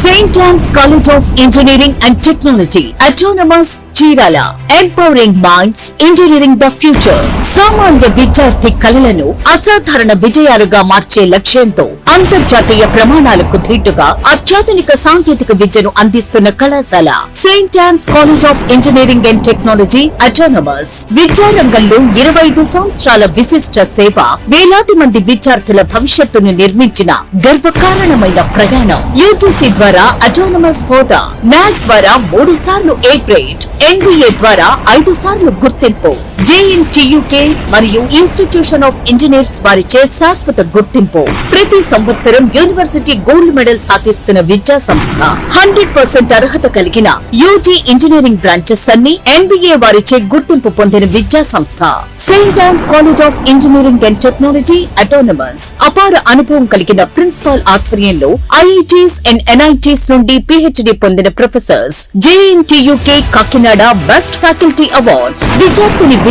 St. Anne's College of Engineering and Technology, Autonomous Chirala, Empowering Minds, Engineering the Future. సామాన్య విద్యార్థి కలలను అసాధారణ విజయాలుగా మార్చే లక్ష్యంతో అంతర్జాతీయ ప్రమాణాలకు ధీటుగా అత్యాధునిక సాంకేతిక విద్యను అందిస్తున్న కళాశాల Saint Ann's college of engineering and technology autonomous. విద్యారంగంలో 25 సంవత్సరాల విశిష్ట సేవ, వేలాది మంది విద్యార్థుల భవిష్యత్తును నిర్మించిన గర్వకారణమైన ప్రయాణం. యూజీసీ ద్వారా అటానమస్ హోదా, నాక్ ద్వారా 3 సార్లు ఏ గ్రేడ్, NBA ద్వారా 5 సార్లు గుర్తింపు, JNTUK మరియు ఇన్స్టిట్యూషన్ ఆఫ్ ఇంజనీర్స్ వారిచే శాశ్వత గుర్తింపు. ప్రతి సంవత్సరం యూనివర్సిటీ గోల్డ్ మెడల్ సాధిస్తున్న విద్యా సంస్థ. 100% అర్హత కలిగిన యూజీ ఇంజనీరింగ్ బ్రాంచెస్ అన్ని NBA వారిచే గుర్తింపు పొందిన విద్యా సంస్థ Saint Ann's college of engineering and technology autonomous. అపార అనుభవం కలిగిన ప్రిన్సిపాల్ ఆధ్వర్యంలో IITs అండ్ NITs నుండి PhD పొందిన professors. JNTUK Kakinada best faculty awards.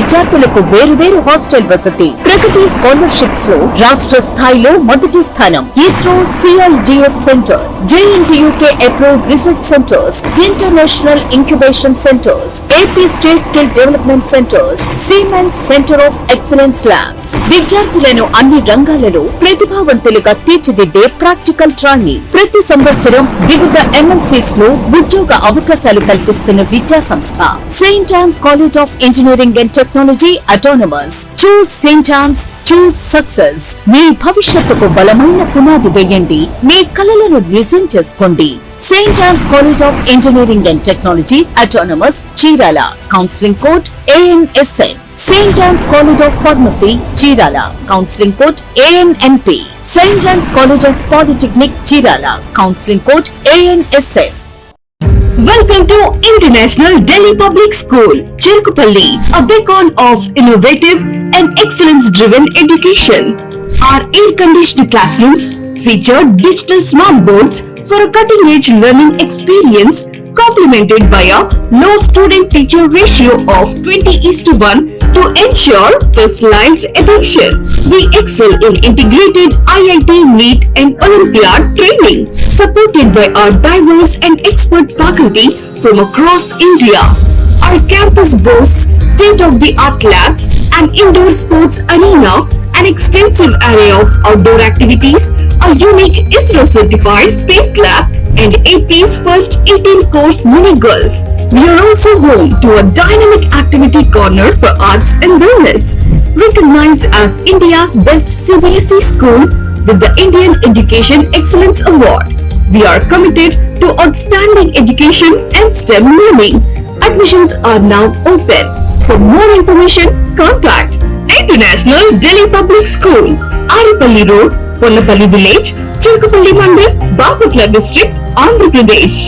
విద్యార్థులకు వేరు హాస్టల్ వసతి. ప్రగతి స్కాలర్షిప్స్ లో రాష్ట్ర స్థాయిలో మొదటి స్థానం. ISRO CIGS centre, JNTUK approved research centres, international incubation centres, AP state skill development centres, siemens centre of excellence labs. విద్యార్థులను అన్ని రంగాలలో ప్రతిభావంతులుగా తీర్చిదిద్దే ప్రాక్టికల్ ట్రైనింగ్. ప్రతి సంవత్సరం వివిధ MNCs లో ఉద్యోగ అవకాశాలు కల్పిస్తున్న విద్యా సంస్థ Saint Ann's college of engineering and technology autonomous. Choose Saint Ann's, choose success. మీ భవిష్యత్తుకు బలమైన పునాది వేయండి. మీ కలలను నిజం చేసుకోండి. Saint Ann's college of engineering and technology autonomous, Chirala. Counselling code ANSN. Saint Ann's college of pharmacy, Chirala. Counselling code ANNP. Saint Ann's college of polytechnic, Chirala. Counselling code ANSN. Welcome to International Delhi Public School, Cherkupalli, a beacon of innovative and excellence-driven education. Our air-conditioned classrooms feature digital smart boards for a cutting-edge learning experience, complemented by a low student-teacher ratio of 20:1 to ensure personalized attention. We excel in integrated IIT, NEET and Olympiad training, supported by our diverse and expert faculty from across India. Our campus boasts state-of-the-art labs, an indoor sports arena, an extensive array of outdoor activities, a unique ISRO-certified space lab, and AP's first 18-course mini golf. We are also home to a dynamic activity corner for arts and wellness. Recognized as India's best CBSE school with the Indian Education Excellence Award, we are committed to outstanding education and STEM learning. Admissions are now open. For more information, contact International Delhi Public School, Aripalli Road, Ponnapalli Village, Cherkupalli Mandal, Bapatla District, Andhra Pradesh.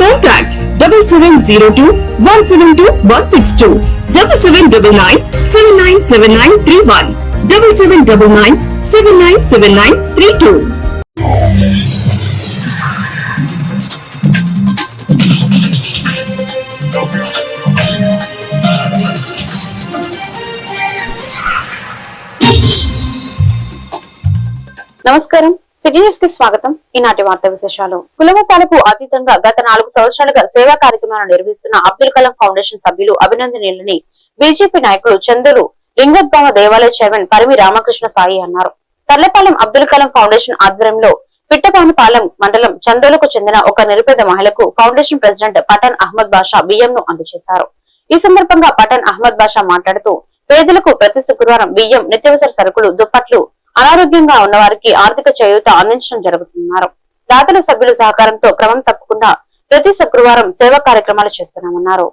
Contact 7702 172 162, 7799 797931, 7799 797932. నమస్కారం, city news కి స్వాగతం. ఈనాటి వార్తా విశేషాలు. కులమతాలకు అతీతంగా గత 4 సంవత్సరాలుగా సేవా కార్యక్రమాలను నిర్వహిస్తున్న అబ్దుల్ కలాం ఫౌండేషన్ సభ్యులు అభినందనీయులని బీజేపీ నాయకులు చందూరు లింగోద్భవ దేవాలయ చైర్మన్ పరిమి రామకృష్ణ సాయి అన్నారు. తర్లపాలెం అబ్దుల్ కలాం ఫౌండేషన్ ఆధ్వర్యంలో పిట్టపానుపాలెం మండలం చందోలకు చెందిన ఒక నిరుపేద మహిళకు ఫౌండేషన్ ప్రెసిడెంట్ పఠాన్ అహ్మద్ బాషా బియ్యంను అందజేశారు. ఈ సందర్భంగా పఠాన్ అహ్మద్ బాషా మాట్లాడుతూ పేదలకు ప్రతి శుక్రవారం బియ్యం, నిత్యావసర సరుకులు, దుప్పట్లు, అనారోగ్యంగా ఉన్న వారికి ఆర్థిక చేయూత అందించడం జరుగుతున్నారు. దాతల సభ్యుల సహకారంతో క్రమం తప్పకుండా ప్రతి శుక్రవారం సేవా కార్యక్రమాలు చేస్తున్నామన్నారు.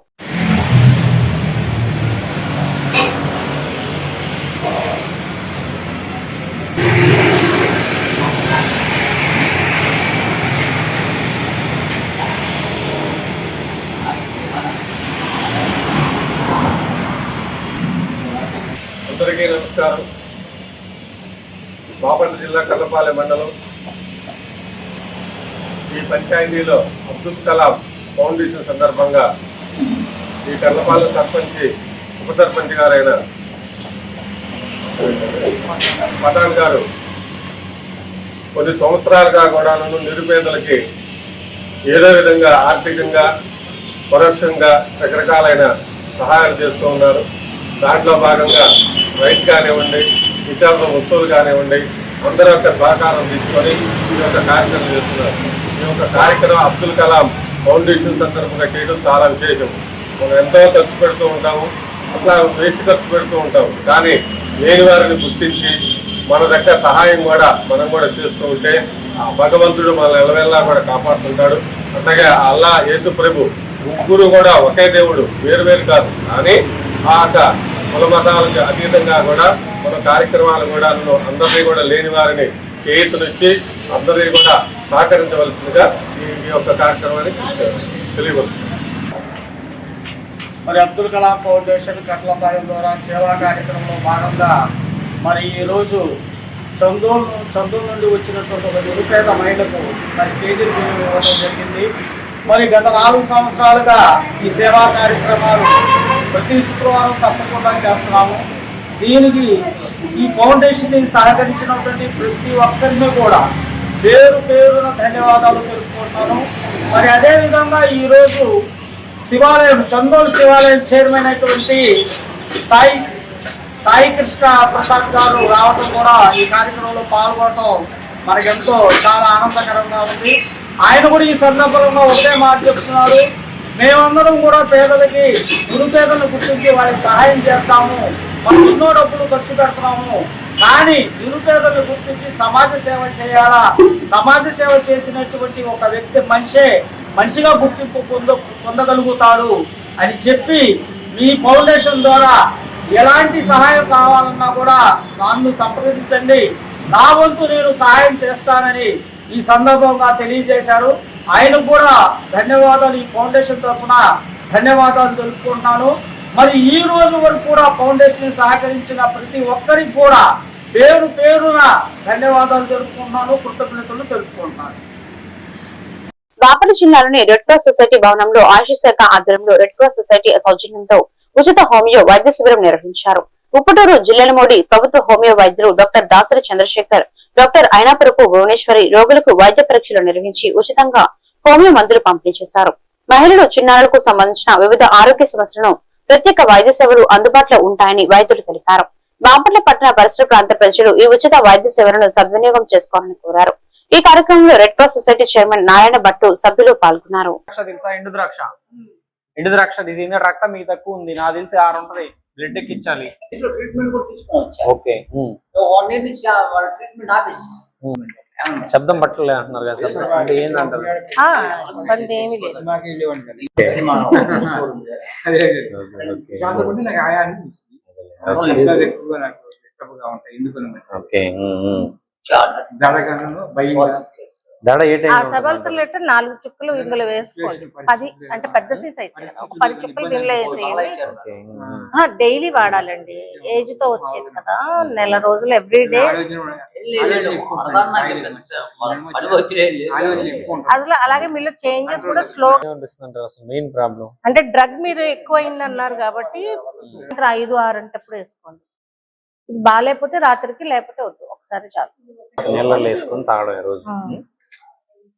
అందరికీ నమస్కారం. బాపట్ల జిల్లా కల్లపాలెం మండలం ఈ పంచాయతీలో అబ్దుల్ కలాం ఫౌండేషన్ సందర్భంగా ఈ కల్లపాలెం సర్పంచ్, ఉప సర్పంచ్ గారైన పఠాన్ గారు కొన్ని సంవత్సరాలుగా కూడా నిరుపేదలకి ఏదో విధంగా ఆర్థికంగా పరోక్షంగా రకరకాలైన సహాయాలు చేస్తూ ఉన్నారు. దాంట్లో భాగంగా రైస్ కానివ్వండి, నిత్యావసర వస్తువులు కానివ్వండి, అందరి యొక్క సహకారం తీసుకొని ఈ యొక్క కార్యక్రమం చేస్తున్నారు. ఈ యొక్క కార్యక్రమం అబ్దుల్ కలాం ఫౌండేషన్ సందర్భంగా చేయడం చాలా విశేషం. మనం ఎంతో ఖర్చు పెడుతూ ఉంటాము, అట్లా వేస్ట్ ఖర్చు పెడుతూ ఉంటాము. కానీ లేని వారిని గుర్తించి మన దగ్గర సహాయం కూడా మనం కూడా చేస్తూ ఉంటే ఆ భగవంతుడు మనల్ని ఎలవెల్లా కూడా కాపాడుతుంటాడు. అట్లాగే అల్లా యేసు ప్రభు ముగ్గురు కూడా ఒకే దేవుడు, వేరు వేరు కాదు. కానీ ఆ యొక్క కుల మతాలకు అతీతంగా కూడా మన కార్యక్రమాలు కూడా అందరినీ కూడా లేని వారిని చేతునిచ్చి అందరినీ కూడా సహకరించవలసిందిగా ఈ యొక్క కార్యక్రమాన్ని తెలియవచ్చు. మరి అబ్దుల్ కలాం ఫౌండేషన్ కట్లపాలెం ద్వారా సేవా కార్యక్రమంలో భాగంగా మరి ఈరోజు చందూరు నుండి వచ్చినటువంటి ఒక నిరుపేద మహిళకు మరి కేజీలు బియ్యం ఇవ్వడం జరిగింది. మరి గత 4 సంవత్సరాలుగా ఈ సేవా కార్యక్రమాలు ప్రతి శుక్రవారం తప్పకుండా చేస్తున్నాము. దీనికి ఈ ఫౌండేషన్ సహకరించినటువంటి ప్రతి ఒక్కరిని కూడా పేరు పేరున ధన్యవాదాలు తెలుపుకుంటున్నాను. మరి అదేవిధంగా ఈరోజు శివాలయం చందోల్ శివాలయం చైర్మన్ అయినటువంటి సాయి కృష్ణ ప్రసాద్ గారు రావడం కూడా ఈ కార్యక్రమంలో పాల్గొనడం మనకెంతో చాలా ఆనందకరంగా ఉంది. ఆయన కూడా ఈ సందర్భంలో ఒకటే మాట చెప్తున్నారు, మేమందరం కూడా పేదలకి నిరుపేదలను గుర్తించి వారికి సహాయం చేస్తాము, మనం ఎన్నో డబ్బులు ఖర్చు పెడుతున్నాము, కానీ నిరుపేదలను గుర్తించి సమాజ సేవ చేయాలా, సమాజ సేవ చేసినటువంటి ఒక వ్యక్తి మనిషిగా గుర్తింపు పొందగలుగుతాడు అని చెప్పి మీ ఫౌండేషన్ ద్వారా ఎలాంటి సహాయం కావాలన్నా కూడా నన్ను సంప్రదించండి, నా వంతు నేను సహాయం చేస్తానని ఈ సందర్భంగా తెలియజేశారు. ఆయనకు కూడా ధన్యవాదాలు, ఈ ఫౌండేషన్ తరఫున ధన్యవాదాలు తెలుపుకుంటున్నాను. మరి ఈ రోజు వరకు కూడా ఫౌండేషన్ సహకరించిన ప్రతి ఒక్కరికి కూడా పేరు పేరున ధన్యవాదాలు తెలుపుకుంటున్నాను, కృతజ్ఞతలు తెలుపుకుంటున్నాను. బాపట్ల జిల్లాలోని రెడ్ క్రాస్ సొసైటీ భవనంలో ఆయుష్ శాఖ ఆధ్వర్యంలో రెడ్ క్రాస్ సొసైటీ సౌజన్యంతో ఉచిత హోమియో వైద్య శిబిరం నిర్వహించారు. ఉప్పటూరు జిల్లాలమూడి ప్రభుత్వ హోమియో వైద్యులు డాక్టర్ దాసరి చంద్రశేఖర్, డాక్టర్ అయినాపురపు భువనేశ్వరి రోగులకు వైద్య పరీక్షలు నిర్వహించి ఉచితంగా హోమియో మందులు పంపిణీ చేశారు. మహిళలు, చిన్నారులకు సంబంధించిన వివిధ ఆరోగ్య సమస్యలను ప్రత్యేక వైద్య సేవలు అందుబాటులో ఉంటాయని వైద్యులు తెలిపారు. బాపట్ల పట్టణ పరిసర ప్రాంత ప్రజలు ఈ ఉచిత వైద్య సేవలను సద్వినియోగం చేసుకోవాలని కోరారు. ఈ కార్యక్రమంలో red cross society chairman Narayana Bhattu సభ్యులు పాల్గొన్నారు. ఎండు ద్రాక్ష తీసింది, రక్తం మీకు తక్కువ ఉంది, నాకు తెలిసి 6 ఉంటది, బ్లడ్ ఎక్కించాలి. ఓకే, శబ్దం పట్టలే అంటున్నారు కదా, శబ్దం అంటే ఏంటంటారు? సబల్సర్ 4 చుక్కలు ఇందులో వేసుకోండి. 10 అంటే పెద్ద సీస్ అయితే 10 చుక్కలు దీనిలో వేసేయండి. డైలీ వాడాలండి, ఏజ్ తో వచ్చేది కదా, నెల రోజులు ఎవ్రీడే. అసలు అలాగే మీలో చేంజెస్ కూడా స్లో. మెయిన్ ప్రాబ్లం అంటే డ్రగ్ మీరు ఎక్కువ అయింది అన్నారు కాబట్టి 5, 6 అంటప్పుడు వేసుకోండి. ఇది బాగాలేకపోతే రాత్రికి, లేకపోతే వద్దు, ఒకసారి చాలు. నీళ్ళలో వేసుకొని తాగడం రోజు.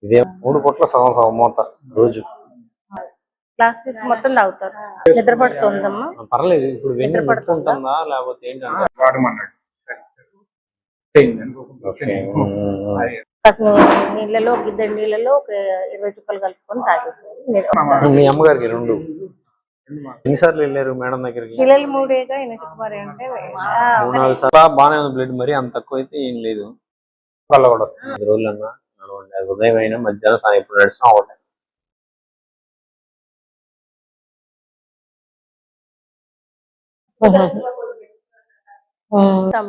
ఇదే 3 పూట్ల సగం మూత రోజు గ్లాస్ తీసుకు మొత్తం తాగుతారు. నిద్ర పడుతుందమ్మా? పర్లేదు. ఇప్పుడు వెన్ను పడుతుందా లేకపోతే ఏంటంటే నీళ్ళలో, గిద్దె నీళ్ళలో ఒక 20 చుక్కలు కలుపుకొని తాగేసేయాలి. మీ అమ్మగారికి 2 ఎన్నిసార్లు వెళ్ళారు మేడం దగ్గరికి? పిల్లలు 3 ఎన్నిసారి అంటే 3-4 సార్లు. బాగానే ఉంది బ్లడ్, మరి అంత తక్కువ అయితే ఏం లేదు. కళ్ళ కూడా వస్తుంది. 10 రోజులన్నా నడవండి, ఉదయం అయినా మధ్యాహ్నం సాయం ఇప్పుడు నడిచిన ఒకటే.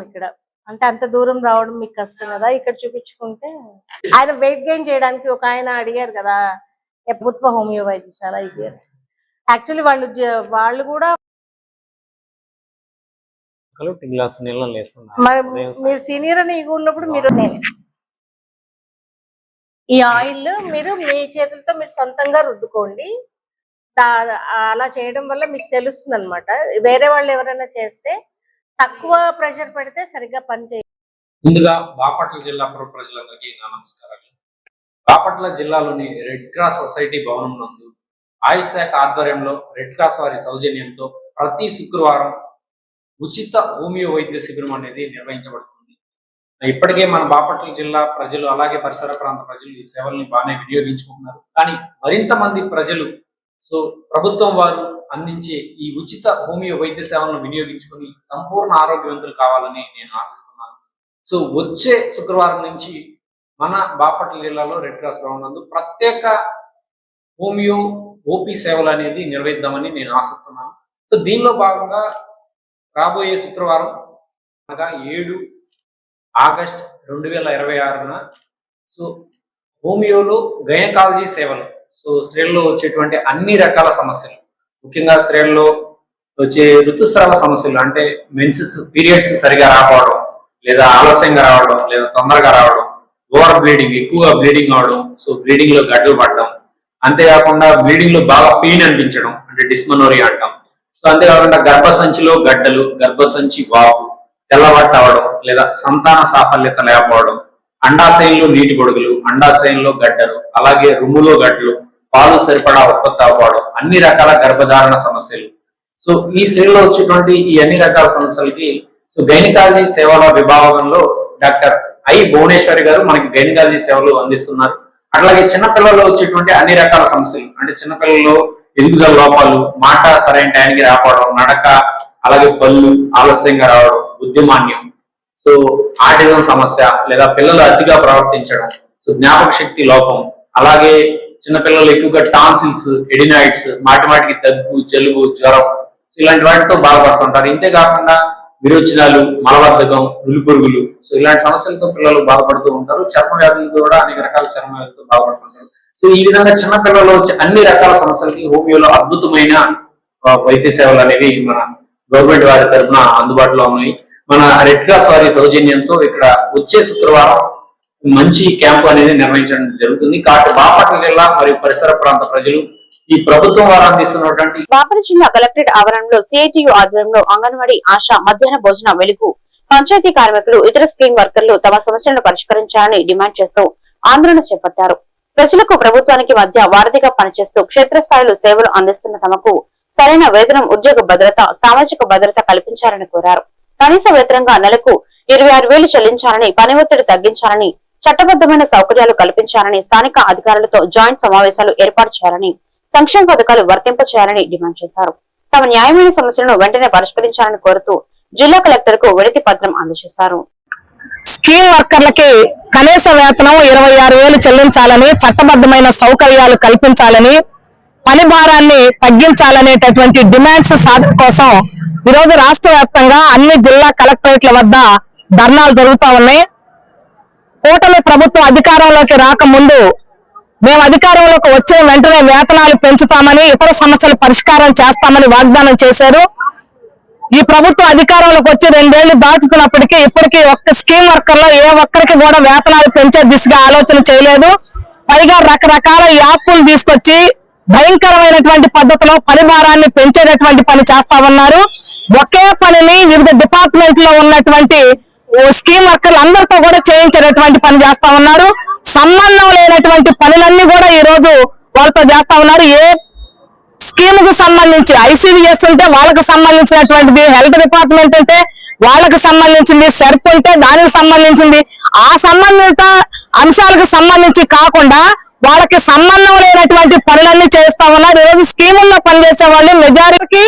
ఇక్కడ అంటే అంత దూరం రావడం మీకు కష్టం కదా, ఇక్కడ చూపించుకుంటే. ఆయన వెయిట్ గెయిన్ చేయడానికి ఒక ఆయన అడిగారు కదా, ప్రభుత్వ హోమియో వైద్యశాల అడిగారు. యాక్చువల్లీ వాళ్ళు కూడా గ్లాస్ నీళ్ళలో వేసుకున్నారు. మరి మీరు సీనియర్ అని ఉన్నప్పుడు మీరు ఈ ఆయిల్ మీరు మీ చేతులతో మీరు సొంతంగా రుద్దుకోండి. అలా చేయడం వల్ల మీకు తెలుస్తుంది అనమాట. వేరే వాళ్ళు ఎవరైనా చేస్తే తక్కువ ప్రెషర్ పెడితే సరిగ్గా పని చేయాలి. ముందుగా బాపట్ల జిల్లా ప్రజలందరికీ నమస్కారాలు. బాపట్ల జిల్లాలోని రెడ్ క్రాస్ సొసైటీ భవనం నందు ఆయుష్ శాఖ ఆధ్వర్యంలో రెడ్ క్రాస్ వారి సౌజన్యంతో ప్రతి శుక్రవారం ఉచిత హోమియో వైద్య శిబిరం అనేది నిర్వహించబడుతుంది. ఇప్పటికే మన బాపట్ల జిల్లా ప్రజలు అలాగే పరిసర ప్రాంత ప్రజలు ఈ సేవల్ని బాగానే వినియోగించుకుంటున్నారు. కానీ మరింత మంది ప్రజలు ప్రభుత్వం వారు అందించే ఈ ఉచిత హోమియో వైద్య సేవలను వినియోగించుకొని సంపూర్ణ ఆరోగ్యవంతులు కావాలని నేను ఆశిస్తున్నాను. వచ్చే శుక్రవారం నుంచి మన బాపట్ల జిల్లాలో రెడ్ క్రాస్ భవన్ నందు ప్రత్యేక హోమియో ఓపీ సేవలు అనేది నిర్వహిద్దామని నేను ఆశిస్తున్నాను. దీనిలో భాగంగా రాబోయే శుక్రవారం అనగా 7 ఆగస్ట్ 2026న హోమియోలో గైనకాలజీ సేవలు స్త్రీల్లో వచ్చేటువంటి అన్ని రకాల సమస్యలు, ముఖ్యంగా స్త్రీల్లో వచ్చే ఋతుస్రావ సమస్యలు అంటే మెన్సెస్ పీరియడ్స్ సరిగా రాకపోవడం, లేదా ఆలస్యంగా రావడం, లేదా తొందరగా రావడం, ఓవర్ బ్లీడింగ్ ఎక్కువగా బ్లీడింగ్ అవడం, బ్లీడింగ్ లో గడ్డలు పడడం, అంతేకాకుండా బ్లీడింగ్ లో బాగా పెయిన్ అనిపించడం అంటే డిస్మనోరియా అంటాం. అంతేకాకుండా గర్భసంచిలో గడ్డలు, గర్భసంచి వాపు, తెల్లబట్ట అవడం, లేదా సంతాన సాఫల్యత లేకపోవడం, అండాశయంలో నీటి పొడుగులు, అండాశయంలో గడ్డలు, అలాగే రొమ్ములో గడ్డలు, పాలు సరిపడా ఉత్పత్తి అవ్వడం, అన్ని రకాల గర్భధారణ సమస్యలు. ఈ స్త్రీలో వచ్చేటువంటి ఈ అన్ని రకాల సమస్యలకి గైనకాలజీ సేవల విభాగంలో డాక్టర్ ఐ భువనేశ్వరి గారు మనకి గైనకాలజీ సేవలు అందిస్తున్నారు. అట్లాగే చిన్నపిల్లల్లో వచ్చేటువంటి అన్ని రకాల సమస్యలు అంటే చిన్నపిల్లల్లో ఎదుగుదల లోపాలు, మాట సరైన టైంకి రాకపోవడం, నడక, అలాగే పళ్ళు ఆలస్యంగా రావడం, బుద్ధిమాన్యం, ఆటిజం సమస్య, లేదా పిల్లలు అతిగా ప్రవర్తించడం, జ్ఞాపక శక్తి లోపం, అలాగే చిన్నపిల్లలు ఎక్కువగా టాన్సిల్స్, ఎడినాయిడ్స్, మాటిమాటికి దగ్గు, జలుబు, జ్వరం ఇలాంటి వాటితో బాధపడుతుంటారు. ఇంతేకాకుండా విరోచనాలు, మలబద్ధకం, నులిపురుగులు ఇలాంటి సమస్యలతో పిల్లలు బాధపడుతూ ఉంటారు. చర్మ వ్యాధులతో కూడా అనేక రకాల చర్మ వ్యాధులతో బాధపడుతుంటారు. ఈ విధంగా చిన్న పిల్లల్లో వచ్చే అన్ని రకాల సమస్యలకి హోమియోలో అద్భుతమైన వైద్య సేవలు అనేవి మన గవర్నమెంట్ వారి తరఫున అందుబాటులో ఉన్నాయి. మన రెడ్ క్రాస్ వారి సౌజన్యంతో ఇక్కడ వచ్చే శుక్రవారం మంచి క్యాంపు అనేది నిర్వహించడం జరుగుతుంది. కాబట్టి బాపట్ల జిల్లా మరియు పరిసర ప్రాంత ప్రజలు ఈ ప్రభుత్వం వారు అందిస్తున్నటువంటి బాపట్ల జిల్లా కలెక్టరేట్ ఆవరణలో సిఐటియు ఆధ్వర్యంలో అంగన్వాడీ ఆశా మధ్యాహ్న భోజన వెలుగు పంచాయతీ కార్మికులు ఇతర స్కీమ్ వర్కర్లు తమ సమస్యలను పరిష్కరించాలని డిమాండ్ చేస్తూ ఆందోళన చేపట్టారు. ప్రజలకు ప్రభుత్వానికి మధ్య వారధిగా పనిచేస్తూ క్షేత్రస్థాయిలో సేవలు అందిస్తున్న తమకు సరైన వేతనం, ఉద్యోగ భద్రత, సామాజిక భద్రత కల్పించాలని కోరారు. కనీస వేతనంగా నెలకు 26,000 చెల్లించాలని, పని ఒత్తిడి తగ్గించాలని, చట్టబద్దమైన సౌకర్యాలు కల్పించాలని, స్థానిక అధికారులతో జాయింట్ సమావేశాలు ఏర్పాటు చేయాలని, సంక్షేమ పథకాలు వర్తింప చేయాలని డిమాండ్ చేశారు. తమ న్యాయమైన సమస్యలను వెంటనే పరిష్కరించాలని కోరుతూ జిల్లా కలెక్టర్ కు వినతి పత్రం అందజేశారు. స్కీమ్ వర్కర్లకి కనీస వేతనం 26,000 చెల్లించాలని, చట్టబద్దమైన సౌకర్యాలు కల్పించాలని, పని భారాన్ని తగ్గించాలనేటటువంటి డిమాండ్స్ సాధన కోసం ఈరోజు రాష్ట్ర వ్యాప్తంగా అన్ని జిల్లా కలెక్టరేట్ల వద్ద ధర్నాలు జరుగుతూ ఉన్నాయి. కూటమి ప్రభుత్వం అధికారంలోకి రాకముందు మేము అధికారంలోకి వచ్చిన వెంటనే వేతనాలు పెంచుతామని, ఇతర సమస్యలు పరిష్కారం చేస్తామని వాగ్దానం చేశారు. ఈ ప్రభుత్వం అధికారంలోకి వచ్చి 2 ఏళ్లు దాటుతున్నప్పటికీ ఇప్పటికీ ఒక్క స్కీమ్ వర్కర్లో ఏ ఒక్కరికి కూడా వేతనాలు పెంచే దిశగా ఆలోచన చేయలేదు. పైగా రకరకాల యాప్లు తీసుకొచ్చి భయంకరమైనటువంటి పద్ధతిలో పని భారాన్ని పెంచేటటువంటి పని చేస్తా ఉన్నారు. ఒకే పనిని వివిధ డిపార్ట్మెంట్ లో ఉన్నటువంటి స్కీమ్ వర్కర్లు అందరితో కూడా చేయించేటటువంటి పని చేస్తా ఉన్నారు. సంబంధం లేనటువంటి పనులన్నీ కూడా ఈ రోజు వాళ్ళతో చేస్తా ఉన్నారు. ఏ స్కీమ్ కు సంబంధించి ఐసీడీఎస్ ఉంటే వాళ్ళకు సంబంధించినటువంటిది, హెల్త్ డిపార్ట్మెంట్ ఉంటే వాళ్ళకు సంబంధించింది, సెర్ప్ ఉంటే దానికి సంబంధించింది, ఆ సంబంధిత అంశాలకు సంబంధించి కాకుండా వాళ్ళకి సంబంధం లేనటువంటి పనులన్నీ చేస్తా ఉన్నారు. ఈరోజు స్కీముల్లో పనిచేసే వాళ్ళు మెజారిటీకి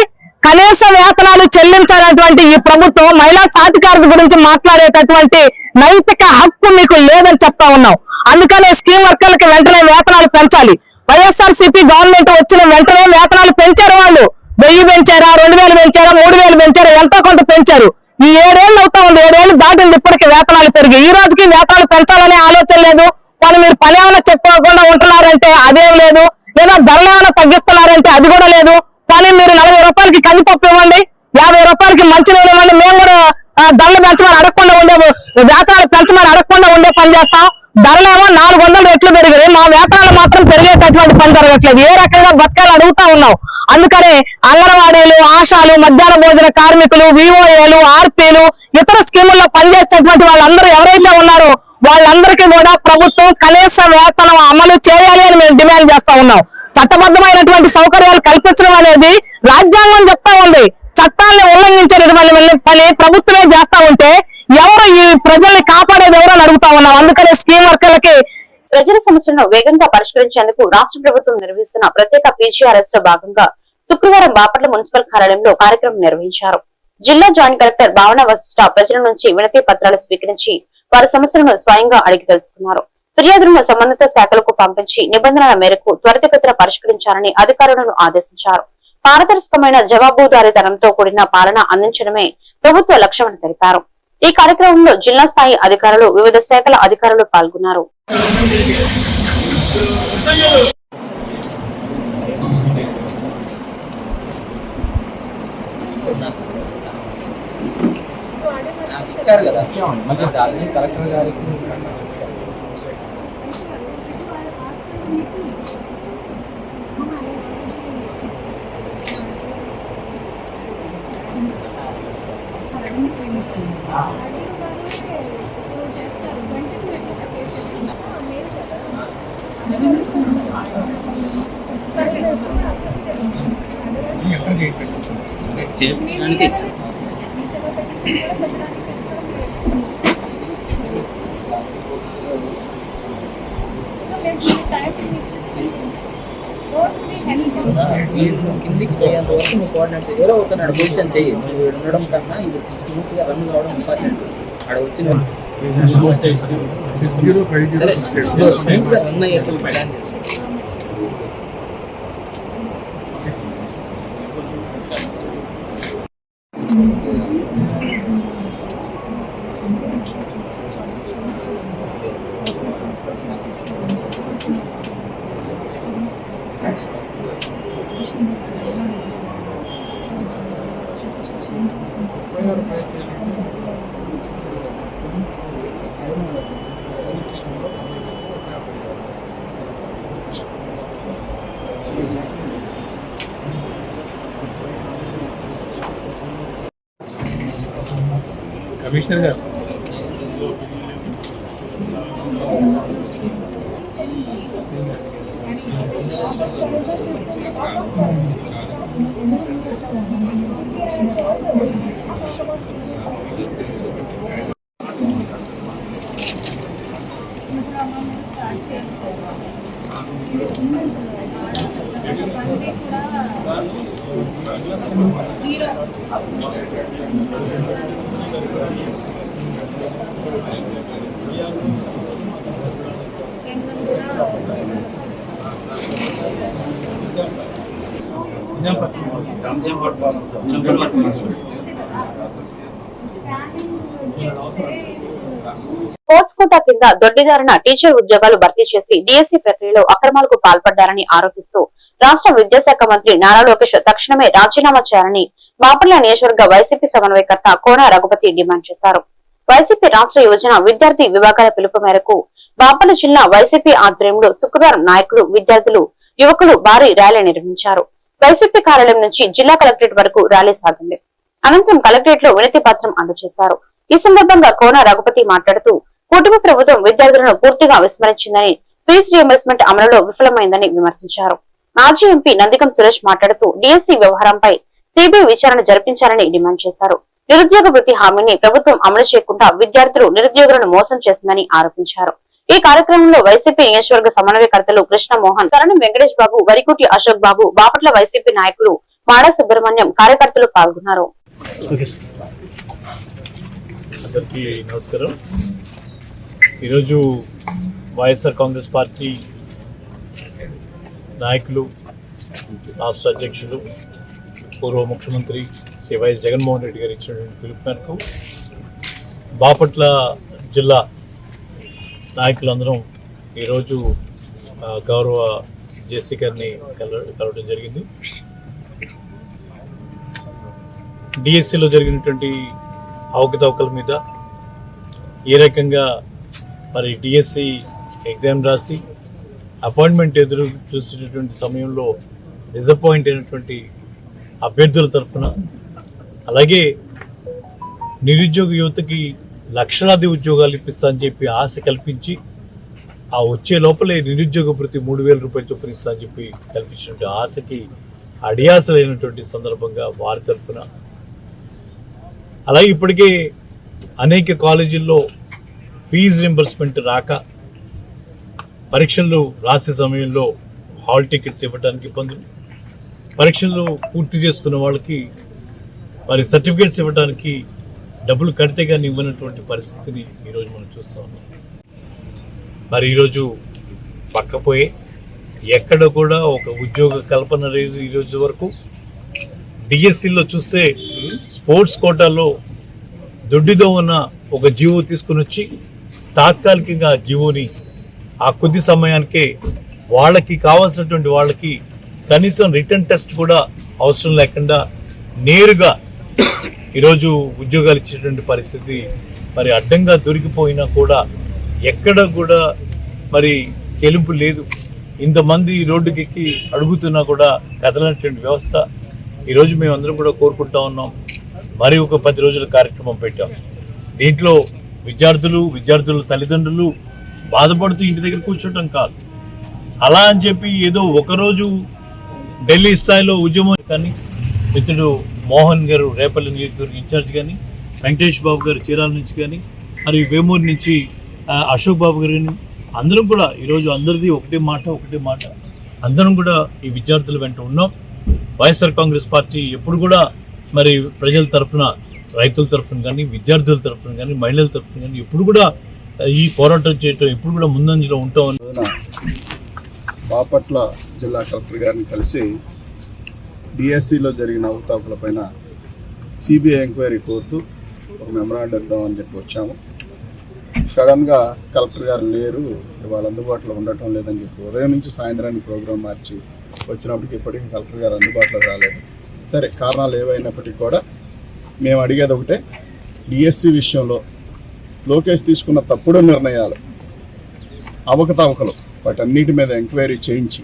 కనీస వేతనాలు చెల్లించాలన్నటువంటి ఈ ప్రభుత్వం మహిళా సాధికారత గురించి మాట్లాడేటటువంటి నైతిక హక్కు మీకు లేదని చెప్తా ఉన్నాం. అందుకనే స్కీమ్ వర్కర్లకి వెంటనే వేతనాలు పెంచాలి. వైఎస్ఆర్సీపీ గవర్నమెంట్ వచ్చిన వెంటనే వేతనాలు పెంచారు. వాళ్ళు 1000 పెంచారా, 2000 పెంచారా, 3000 పెంచారా, ఎంతో కొంత పెంచారు. ఈ 7 ఏళ్ళు అవుతా ఉంది, 7 ఏళ్ళు దాటింది, ఇప్పటికీ వేతనాలు పెరిగి ఈ రోజుకి వేతనాలు పెంచాలనే ఆలోచన లేదు. వాళ్ళు మీరు పని ఏమైనా చెప్పుకోకుండా ఉంటున్నారంటే అదేం లేదు, లేదా ధరలు ఏమైనా తగ్గిస్తున్నారంటే అది కూడా లేదు. కానీ మీరు 40 రూపాయలకి కందిపప్పు ఇవ్వండి, 50 రూపాయలకి మంచినీళ్ళు ఇవ్వండి, మేము కూడా ధరలు పెంచమని అడగకుండా ఉండే, వేతనాలు పెంచమని అడగకుండా ఉండే పని చేస్తాం. ధరలేమో 400 రెట్లు పెరిగాయి, మా వేతనాలు మాత్రం పెరిగేటటువంటి పని జరగట్లేదు. ఏ రకంగా బతకాలు అడుగుతా ఉన్నాం. అందుకనే అంగన్వాడీలు, ఆశాలు, మధ్యాహ్న భోజన కార్మికులు, విఓఏలు, ఆర్పీలు, ఇతర స్కీముల్లో పనిచేసేటటువంటి వాళ్ళందరూ ఎవరైతే ఉన్నారో వాళ్ళందరికీ కూడా ప్రభుత్వం కనీస వేతనం అమలు చేయాలి అని మేము డిమాండ్ చేస్తా ఉన్నాం. చట్టబద్ధమైనటువంటి సౌకర్యాలు కల్పించడం అనేది రాజ్యాంగం చెప్తా ఉంది. చట్టాలను ఉల్లంఘించేటటువంటి పని ప్రభుత్వమే చేస్తా ఉంటే ఎవరు ఈ ప్రజల్ని కాపాడేది ఎవరని అడుగుతా ఉన్నాం. అందుకనే స్కీమ్ వర్కర్లకి ప్రజల సమస్యలను వేగంగా పరిష్కరించేందుకు రాష్ట్ర ప్రభుత్వం నిర్వహిస్తున్న ప్రత్యేక పీజీఆర్ఎస్ లో భాగంగా శుక్రవారం బాపట్ల మున్సిపల్ కార్యాలయంలో కార్యక్రమం నిర్వహించారు. జిల్లా జాయింట్ కలెక్టర్ భావన వశిష్ఠ ప్రజల నుంచి వినతి పత్రాలు స్వీకరించి వారి సమస్యలను స్వయంగా అడిగి తెలుసుకున్నారు. ఫిర్యాదులను సంబంధిత శాఖలకు పంపించి నిబంధనల మేరకు త్వరితగతిన పరిష్కరించాలని అధికారులను ఆదేశించారు. పారదర్శకమైన జవాబుదారీతనంతో కూడిన పాలన అందించడమే ప్రభుత్వ లక్ష్యమని తెలిపారు. ఈ కార్యక్రమంలో జిల్లా స్థాయి అధికారులు, వివిధ శాఖల అధికారులు పాల్గొన్నారు. ఇచ్చారు కదా కలెక్టర్ గారికి చేయించడానికి ఇచ్చారు. కిందికి పోయేంత వరకు నువ్వు కోఆర్డినేట్ ఎవరో అవుతున్నాడు పొజిషన్ చెయ్యి. నువ్వు ఉండడం కన్నా ఇది స్మూత్ గా రన్ కావడం ఇంపార్టెంట్. అక్కడ వచ్చిన స్మూత్ గా రన్ అయ్యేటప్పుడు ప్లాన్ చేస్తాం. కమిషనర్ గారు స్పోర్ట్స్ కోటా కింద దొడ్డిదారిన టీచర్ ఉద్యోగాలు భర్తీ చేసి డిఎస్సీ ప్రక్రియలో అక్రమాలకు పాల్పడ్డారని ఆరోపిస్తూ రాష్ట్ర విద్యాశాఖ మంత్రి నారా లోకేష్ తక్షణమే రాజీనామా చేయాలని బాపట్ల నియోజకవర్గ వైసీపీ సమన్వయకర్త కోన రఘుపతి డిమాండ్ చేశారు. వైసీపీ రాష్ట్ర యువజన విద్యార్థి విభాగాల పిలుపు మేరకు బాపట్ల జిల్లా వైసీపీ ఆధ్వర్యంలో శుక్రవారం నాయకులు, విద్యార్థులు, యువకులు భారీ ర్యాలీ నిర్వహించారు. వైసీపీ కార్యాలయం నుంచి జిల్లా కలెక్టరేట్ వరకు ర్యాలీ సాగింది. అనంతరం కలెక్టరేట్ లో వినతి పత్రం అందజేశారు. ఈ సందర్భంగా కోన రఘుపతి మాట్లాడుతూ కూటమి ప్రభుత్వం విద్యార్థులను పూర్తిగా విస్మరించిందని, ఫీజు రియంబర్స్మెంట్ అమలులో విఫలమైందని విమర్శించారు. మాజీ ఎంపీ నందిగం సురేష్ మాట్లాడుతూ డిఎస్సీ వ్యవహారంపై సిబిఐ విచారణ జరిపించాలని డిమాండ్ చేశారు. నిరుద్యోగ వృత్తి హామీని ప్రభుత్వం అమలు చేయకుండా విద్యార్థులు, నిరుద్యోగులను మోసం చేసిందని ఆరోపించారు. ఈ కార్యక్రమంలో వైసీపీ నియోజకవర్గ సమన్వయకర్తలు కృష్ణమోహన్, కరణం వెంకటేష్ బాబు, వరికుటి అశోక్ బాబు, బాపట్ల వైసీపీ నాయకులు మాడా సుబ్రహ్మణ్యం, కార్యకర్తలు పాల్గొన్నారు. అందరికీ నమస్కారం. ఈరోజు వైఎస్ఆర్ కాంగ్రెస్ పార్టీ నాయకులు, రాష్ట్ర అధ్యక్షులు, పూర్వ ముఖ్యమంత్రి శ్రీ వైఎస్ జగన్మోహన్ రెడ్డి గారు ఇచ్చినటువంటి పిలుపు మేరకు బాపట్ల జిల్లా నాయకులందరం ఈరోజు గౌరవ జేసీ గారిని కలవడం జరిగింది. డిఎస్సిలో జరిగినటువంటి అవకతవకల మీద, ఏ రకంగా మరి డిఎస్సి ఎగ్జామ్ రాసి అపాయింట్మెంట్ ఎదురు చూసేటటువంటి సమయంలో డిసప్పాయింట్ అయినటువంటి అభ్యర్థుల తరఫున, అలాగే నిరుద్యోగ యువతకి లక్షలాది ఉద్యోగాలు ఇప్పిస్తా అని చెప్పి ఆశ కల్పించి ఆ వచ్చే లోపలే నిరుద్యోగ భృతి 3,000 రూపాయలు చొప్పున ఇస్తా అని చెప్పి కల్పించినటువంటి ఆశకి అడియాసలైనటువంటి సందర్భంగా వారి తరఫున, అలాగే ఇప్పటికే అనేక కాలేజీల్లో ఫీజు రింబర్స్మెంట్ రాక పరీక్షలు రాసే సమయంలో హాల్ టికెట్స్ ఇవ్వడానికి ఇబ్బందులు, పరీక్షలు పూర్తి చేసుకున్న వాళ్ళకి మరి సర్టిఫికేట్స్ ఇవ్వడానికి డబ్బులు కడితే కానీ ఇవ్వనటువంటి పరిస్థితిని ఈరోజు మనం చూస్తూ ఉన్నాం. మరి ఈరోజు పక్కపోయి ఎక్కడ కూడా ఒక ఉద్యోగ కల్పన లేదు. ఈరోజు వరకు డిఎస్సిలో చూస్తే స్పోర్ట్స్ కోటాలో దొడ్డిదో ఉన్న ఒక జీవో తీసుకుని వచ్చి తాత్కాలికంగా ఆ జీవోని ఆ కొద్ది సమయానికే వాళ్ళకి కావాల్సినటువంటి వాళ్ళకి కనీసం రిటర్న్ టెస్ట్ కూడా అవసరం లేకుండా నేరుగా ఈరోజు ఉద్యోగాలు ఇచ్చేటువంటి పరిస్థితి. మరి అడ్డంగా దొరికిపోయినా కూడా ఎక్కడ కూడా మరి చెల్లింపు లేదు. ఇంతమంది రోడ్డుకెక్కి అడుగుతున్నా కూడా కదలనటువంటి వ్యవస్థ. ఈరోజు మేమందరం కూడా కోరుకుంటా ఉన్నాం. మరి ఒక 10 రోజుల కార్యక్రమం పెట్టాం. దీంట్లో విద్యార్థుల తల్లిదండ్రులు బాధపడుతూ ఇంటి దగ్గర కూర్చోటం కాదు, అలా అని చెప్పి ఏదో ఒకరోజు ఢిల్లీ స్థాయిలో ఉద్యమం కానీ మిత్రుడు మోహన్ గారు రేపల్లి నియోజకవర్గ ఇన్ఛార్జ్ కానీ, వెంకటేష్ బాబు గారు చీరాల నుంచి కానీ, మరి వేమూరు నుంచి అశోక్ బాబు గారు కానీ, అందరం కూడా ఈరోజు అందరిది ఒకటే మాట అందరం కూడా ఈ విద్యార్థుల వెంట ఉన్నాం. వైఎస్ఆర్ కాంగ్రెస్ పార్టీ ఎప్పుడు కూడా మరి ప్రజల తరఫున, రైతుల తరఫున కానీ, విద్యార్థుల తరఫున కానీ, మహిళల తరఫున కానీ ఎప్పుడు కూడా ఈ పోరాటం చేయటం ఎప్పుడు కూడా ముందంజలో ఉంటామని. బాపట్ల జిల్లా కలెక్టర్ గారిని కలిసి డిఎస్సిలో జరిగిన అవకతవకలపైన సిబిఐ ఎంక్వైరీ కోరుతూ ఒక మెమరాండం ఇద్దామని చెప్పి వచ్చాము. సడన్గా కలెక్టర్ గారు లేరు, వాళ్ళు అందుబాటులో ఉండటం లేదని చెప్పి ఉదయం నుంచి సాయంత్రానికి ప్రోగ్రాం మార్చి వచ్చినప్పటికి ఇప్పటికీ కలెక్టర్ గారు అందుబాటులో రాలేదు. సరే, కారణాలు ఏవైనప్పటికీ కూడా మేము అడిగేది ఒకటే, డిఎస్సి విషయంలో లోకేష్ తీసుకున్న తప్పుడు నిర్ణయాలు, అవకతవకలు, వాటన్నిటి మీద ఎంక్వైరీ చేయించి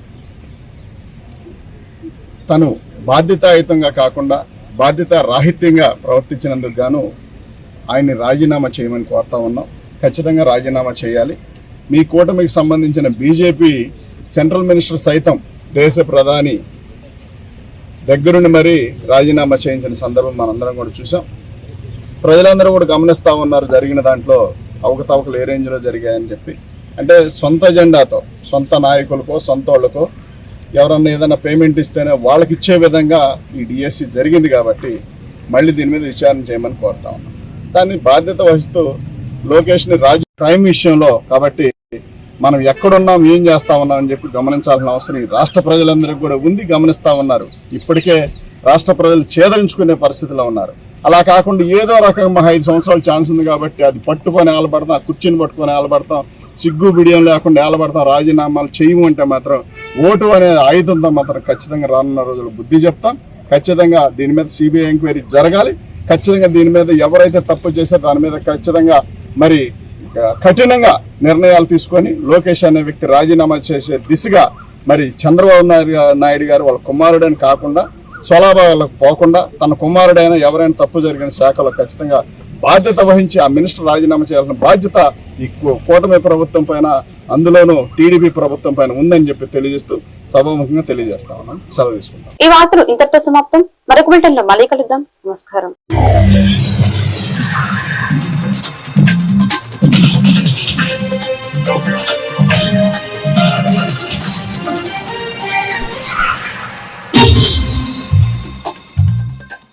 తను బాధ్యతాయుతంగా కాకుండా బాధ్యత రాహిత్యంగా ప్రవర్తించినందుకు గాను ఆయన్ని రాజీనామా చేయమని కోరుతా ఉన్నాం. ఖచ్చితంగా రాజీనామా చేయాలి. మీ కూటమికి సంబంధించిన బీజేపీ సెంట్రల్ మినిస్టర్ సైతం దేశ ప్రధాని దగ్గరుండి మరీ రాజీనామా చేయించిన సందర్భం మనందరం కూడా చూసాం. ప్రజలందరూ కూడా గమనిస్తూ ఉన్నారు జరిగిన దాంట్లో అవకతవకలు ఏ రేంజ్లో జరిగాయని చెప్పి. అంటే సొంత ఎజెండాతో, సొంత నాయకులకో, సొంత వాళ్ళకో ఎవరన్నా ఏదైనా పేమెంట్ ఇస్తేనే వాళ్ళకి ఇచ్చే విధంగా ఈ డిఎస్సి జరిగింది. కాబట్టి మళ్ళీ దీని మీద విచారణ చేయమని కోరుతా ఉన్నాం. దాన్ని బాధ్యత వహిస్తూ లోకేష్ని క్రైమ్ విషయంలో కాబట్టి మనం ఎక్కడున్నాం, ఏం చేస్తా ఉన్నాం అని చెప్పి గమనించాల్సిన అవసరం ఈ రాష్ట్ర ప్రజలందరికీ కూడా ఉంది. గమనిస్తూ ఉన్నారు. ఇప్పటికే రాష్ట్ర ప్రజలు చేదరించుకునే పరిస్థితిలో ఉన్నారు. అలా కాకుండా ఏదో రకంగా 5 సంవత్సరాలు ఛాన్స్ ఉంది కాబట్టి అది పట్టుకొని ఆలబడతాం, ఆ కుర్చీని పట్టుకొని ఆలబడతాం, సిగ్గు బిడియం లేకుండా ఆలబడతాం, రాజీనామాలు చేయము అంటే మాత్రం ఓటు అనే ఆయుధంతో మాత్రం ఖచ్చితంగా రానున్న రోజులు బుద్ధి చెప్తాం. ఖచ్చితంగా దీని మీద సిబిఐ ఎంక్వైరీ జరగాలి. ఖచ్చితంగా దీని మీద ఎవరైతే తప్పు చేశారో దాని మీద ఖచ్చితంగా మరి కఠినంగా నిర్ణయాలు తీసుకొని లోకేష్ అనే వ్యక్తి రాజీనామా చేసే దిశగా మరి చంద్రబాబు నాయుడు గారు వాళ్ళ కుమారుడని కాకుండా స్వలాభాలకు పోకుండా తన కుమారుడైన ఎవరైనా తప్పు జరిగిన శాఖలో ఖచ్చితంగా బాధ్యత వహించి ఆ మినిస్టర్ రాజీనామా చేయాల్సిన బాధ్యత ఈ కూటమి ప్రభుత్వం పైన, అందులోనూ టీడీపీ ప్రభుత్వం పైన ఉందని చెప్పి తెలియజేస్తూ సభాముఖంగా తెలియజేస్తా ఉన్నాం. సెలవు తీసుకుంటాం. ఈ వార్తలు ఇంతటితో సమాప్తం. మరొక బులెటిన్ లో మళ్ళీ కలుద్దాం. నమస్కారం.